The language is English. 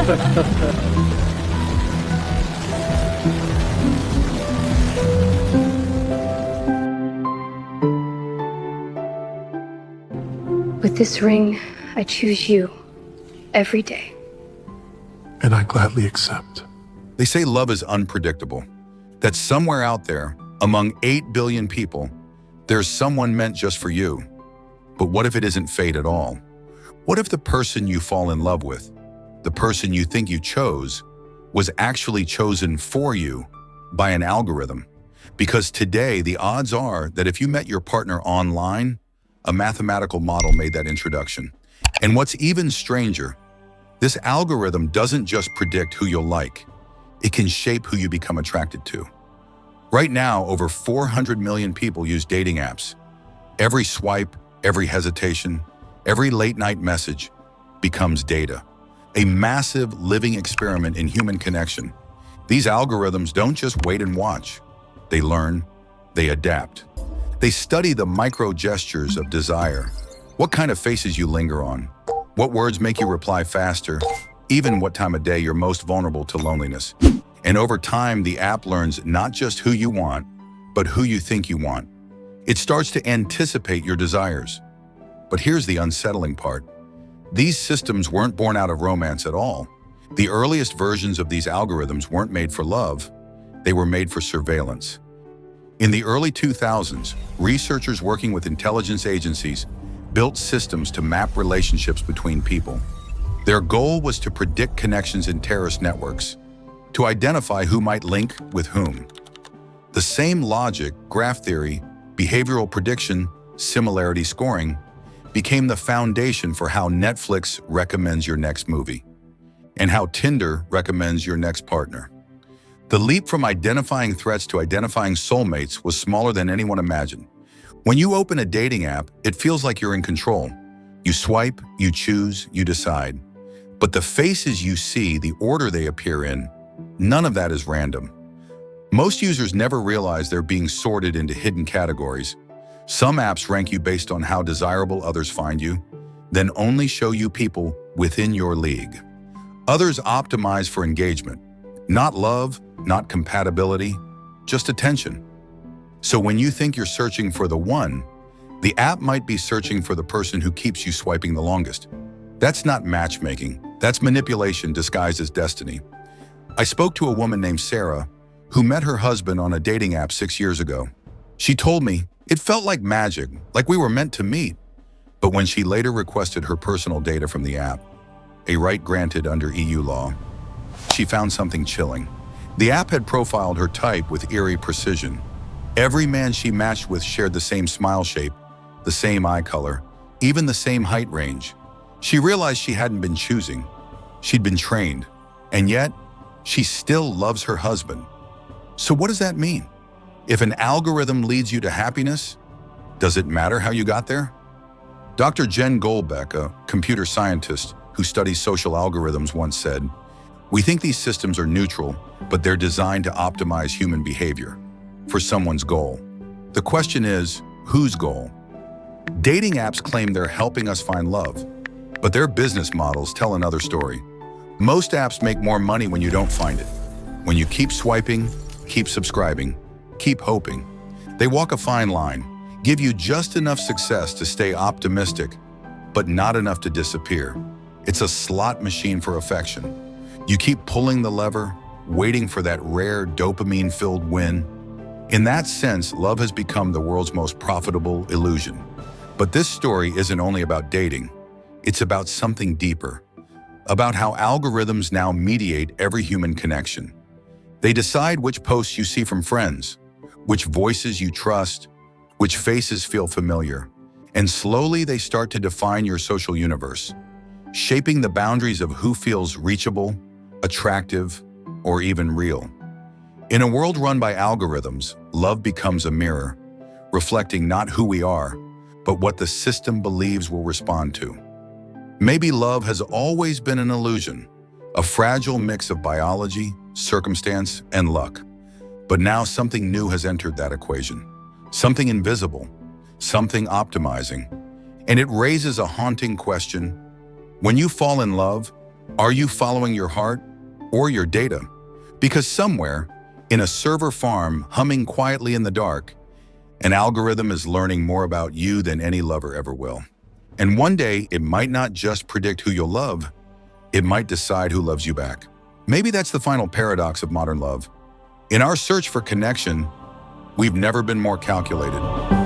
With this ring, I choose you every day. And I gladly accept. They say love is unpredictable, that somewhere out there, among 8 billion people, there's someone meant just for you. But what if it isn't fate at all? What if the person you fall in love with, the person you think you chose, was actually chosen for you by an algorithm? Because today, the odds are that if you met your partner online, a mathematical model made that introduction. And what's even stranger, this algorithm doesn't just predict who you'll like. It can shape who you become attracted to. Right now, over 400 million people use dating apps. Every swipe, every hesitation, every late-night message becomes data. A massive living experiment in human connection. These algorithms don't just wait and watch. They learn, they adapt. They study the micro gestures of desire. What kind of faces you linger on, what words make you reply faster, even what time of day you're most vulnerable to loneliness. And over time, the app learns not just who you want, but who you think you want. It starts to anticipate your desires. But here's the unsettling part. These systems weren't born out of romance at all. The earliest versions of these algorithms weren't made for love. They were made for surveillance. In the early 2000s, researchers working with intelligence agencies built systems to map relationships between people. Their goal was to predict connections in terrorist networks, to identify who might link with whom. The same logic, graph theory, behavioral prediction, similarity scoring, became the foundation for how Netflix recommends your next movie, and how Tinder recommends your next partner. The leap from identifying threats to identifying soulmates was smaller than anyone imagined. When you open a dating app, it feels like you're in control. You swipe, you choose, you decide. But the faces you see, the order they appear in, none of that is random. Most users never realize they're being sorted into hidden categories. Some apps rank you based on how desirable others find you, then only show you people within your league. Others optimize for engagement, not love, not compatibility, just attention. So when you think you're searching for the one, the app might be searching for the person who keeps you swiping the longest. That's not matchmaking, that's manipulation disguised as destiny. I spoke to a woman named Sarah who met her husband on a dating app 6 years ago. She told me it felt like magic, like we were meant to meet. But when she later requested her personal data from the app, a right granted under EU law, she found something chilling. The app had profiled her type with eerie precision. Every man she matched with shared the same smile shape, the same eye color, even the same height range. She realized she hadn't been choosing. She'd been trained. And yet, she still loves her husband. So what does that mean? If an algorithm leads you to happiness, does it matter how you got there? Dr. Jen Goldbeck, a computer scientist who studies social algorithms, once said, "We think these systems are neutral, but they're designed to optimize human behavior for someone's goal." The question is, whose goal? Dating apps claim they're helping us find love, but their business models tell another story. Most apps make more money when you don't find it. When you keep swiping, keep subscribing, keep hoping. They walk a fine line, give you just enough success to stay optimistic, but not enough to disappear. It's a slot machine for affection. You keep pulling the lever, waiting for that rare dopamine-filled win. In that sense, love has become the world's most profitable illusion. But this story isn't only about dating. It's about something deeper, about how algorithms now mediate every human connection. They decide which posts you see from friends, which voices you trust, which faces feel familiar. And slowly they start to define your social universe, shaping the boundaries of who feels reachable, attractive, or even real. In a world run by algorithms, love becomes a mirror, reflecting not who we are, but what the system believes we'll respond to. Maybe love has always been an illusion, a fragile mix of biology, circumstance, and luck. But now something new has entered that equation, something invisible, something optimizing. And it raises a haunting question. When you fall in love, Are you following your heart or your data? Because somewhere, in a server farm humming quietly in the dark, an algorithm is learning more about you than any lover ever will. And one day, it might not just predict who you'll love, it might decide who loves you back. Maybe that's the final paradox of modern love. In our search for connection, we've never been more calculated.